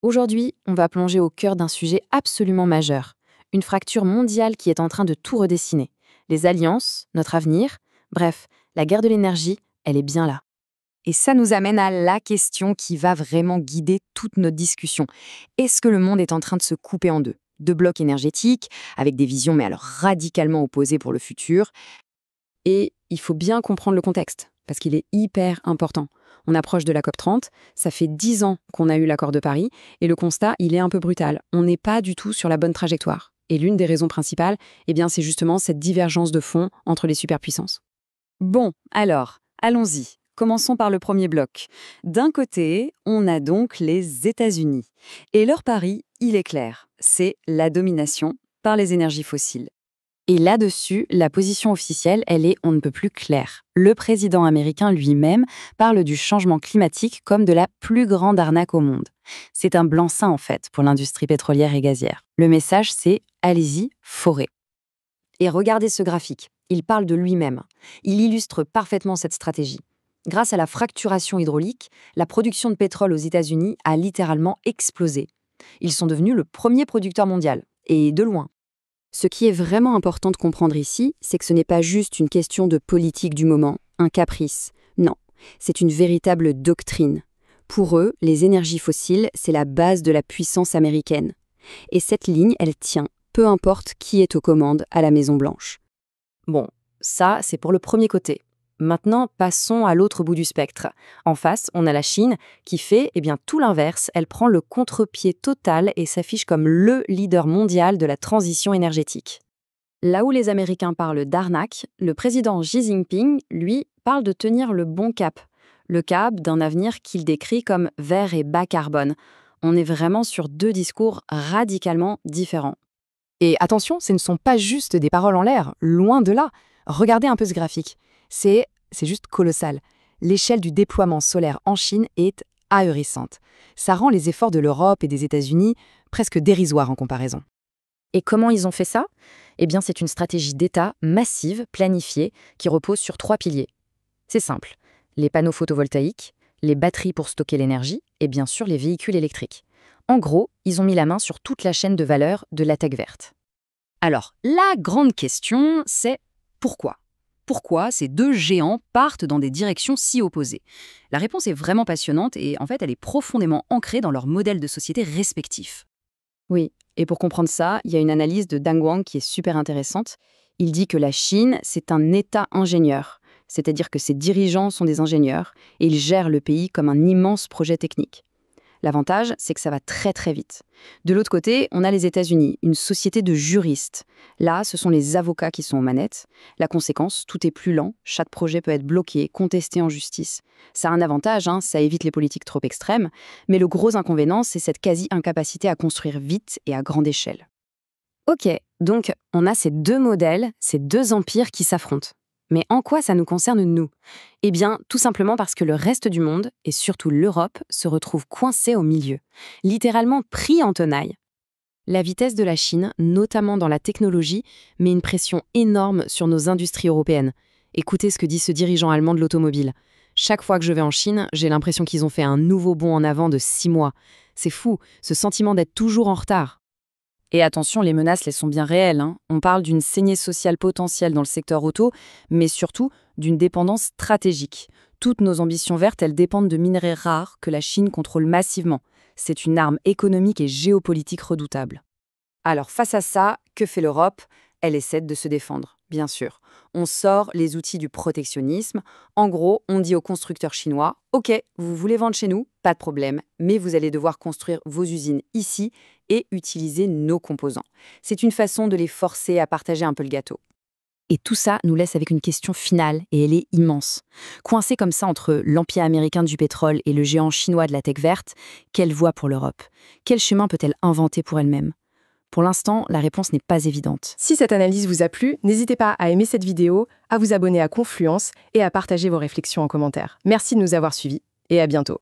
Aujourd'hui, on va plonger au cœur d'un sujet absolument majeur. Une fracture mondiale qui est en train de tout redessiner. Les alliances, notre avenir, bref, la guerre de l'énergie, elle est bien là. Et ça nous amène à la question qui va vraiment guider toute notre discussion. Est-ce que le monde est en train de se couper en deux? Deux blocs énergétiques, avec des visions mais alors radicalement opposées pour le futur. Et il faut bien comprendre le contexte, parce qu'il est hyper important. On approche de la COP30, ça fait 10 ans qu'on a eu l'accord de Paris, et le constat, il est un peu brutal. On n'est pas du tout sur la bonne trajectoire. Et l'une des raisons principales, c'est justement cette divergence de fond entre les superpuissances. Bon, alors, allons-y. Commençons par le premier bloc. D'un côté, on a donc les États-Unis. Et leur pari, il est clair, c'est la domination par les énergies fossiles. Et là-dessus, la position officielle, elle est on ne peut plus claire. Le président américain lui-même parle du changement climatique comme de la plus grande arnaque au monde. C'est un blanc-seing en fait pour l'industrie pétrolière et gazière. Le message, c'est allez-y, forêt. Et regardez ce graphique, il parle de lui-même. Il illustre parfaitement cette stratégie. Grâce à la fracturation hydraulique, la production de pétrole aux États-Unis a littéralement explosé. Ils sont devenus le premier producteur mondial, et de loin. Ce qui est vraiment important de comprendre ici, c'est que ce n'est pas juste une question de politique du moment, un caprice. Non, c'est une véritable doctrine. Pour eux, les énergies fossiles, c'est la base de la puissance américaine. Et cette ligne, elle tient, peu importe qui est aux commandes à la Maison-Blanche. Bon, ça, c'est pour le premier côté. Maintenant, passons à l'autre bout du spectre. En face, on a la Chine qui fait tout l'inverse. Elle prend le contre-pied total et s'affiche comme le leader mondial de la transition énergétique. Là où les Américains parlent d'arnaque, le président Xi Jinping, lui, parle de tenir le bon cap. Le cap d'un avenir qu'il décrit comme vert et bas carbone. On est vraiment sur deux discours radicalement différents. Et attention, ce ne sont pas juste des paroles en l'air, loin de là. Regardez un peu ce graphique. C'est juste colossal. L'échelle du déploiement solaire en Chine est ahurissante. Ça rend les efforts de l'Europe et des États-Unis presque dérisoires en comparaison. Et comment ils ont fait ça? C'est une stratégie d'État massive, planifiée, qui repose sur 3 piliers. C'est simple. Les panneaux photovoltaïques, les batteries pour stocker l'énergie et bien sûr les véhicules électriques. En gros, ils ont mis la main sur toute la chaîne de valeur de la tech verte. Alors, la grande question, c'est pourquoi? Pourquoi ces deux géants partent dans des directions si opposées? La réponse est vraiment passionnante et en fait, elle est profondément ancrée dans leur modèle de société respectif. Oui, et pour comprendre ça, il y a une analyse de Dang Wang qui est super intéressante. Il dit que la Chine, c'est un État ingénieur, c'est-à-dire que ses dirigeants sont des ingénieurs et ils gèrent le pays comme un immense projet technique. L'avantage, c'est que ça va très très vite. De l'autre côté, on a les États-Unis, une société de juristes. Là, ce sont les avocats qui sont aux manettes. La conséquence, tout est plus lent, chaque projet peut être bloqué, contesté en justice. Ça a un avantage, ça évite les politiques trop extrêmes, mais le gros inconvénient, c'est cette quasi-incapacité à construire vite et à grande échelle. Ok, donc on a ces deux modèles, ces deux empires qui s'affrontent. Mais en quoi ça nous concerne nous? Tout simplement parce que le reste du monde, et surtout l'Europe, se retrouve coincé au milieu, littéralement pris en tenaille. La vitesse de la Chine, notamment dans la technologie, met une pression énorme sur nos industries européennes. Écoutez ce que dit ce dirigeant allemand de l'automobile. Chaque fois que je vais en Chine, j'ai l'impression qu'ils ont fait un nouveau bond en avant de 6 mois. C'est fou, ce sentiment d'être toujours en retard. Et attention, les menaces, elles sont bien réelles. On parle d'une saignée sociale potentielle dans le secteur auto, mais surtout d'une dépendance stratégique. Toutes nos ambitions vertes, elles dépendent de minerais rares que la Chine contrôle massivement. C'est une arme économique et géopolitique redoutable. Alors face à ça, que fait l'Europe? Elle essaie de se défendre, bien sûr. On sort les outils du protectionnisme. En gros, on dit aux constructeurs chinois « Ok, vous voulez vendre chez nous? Pas de problème, mais vous allez devoir construire vos usines ici et utiliser nos composants. » C'est une façon de les forcer à partager un peu le gâteau. Et tout ça nous laisse avec une question finale, et elle est immense. Coincée comme ça entre l'empire américain du pétrole et le géant chinois de la tech verte, quelle voie pour l'Europe? Quel chemin peut-elle inventer pour elle-même? Pour l'instant, la réponse n'est pas évidente. Si cette analyse vous a plu, n'hésitez pas à aimer cette vidéo, à vous abonner à Confluence et à partager vos réflexions en commentaire. Merci de nous avoir suivis et à bientôt.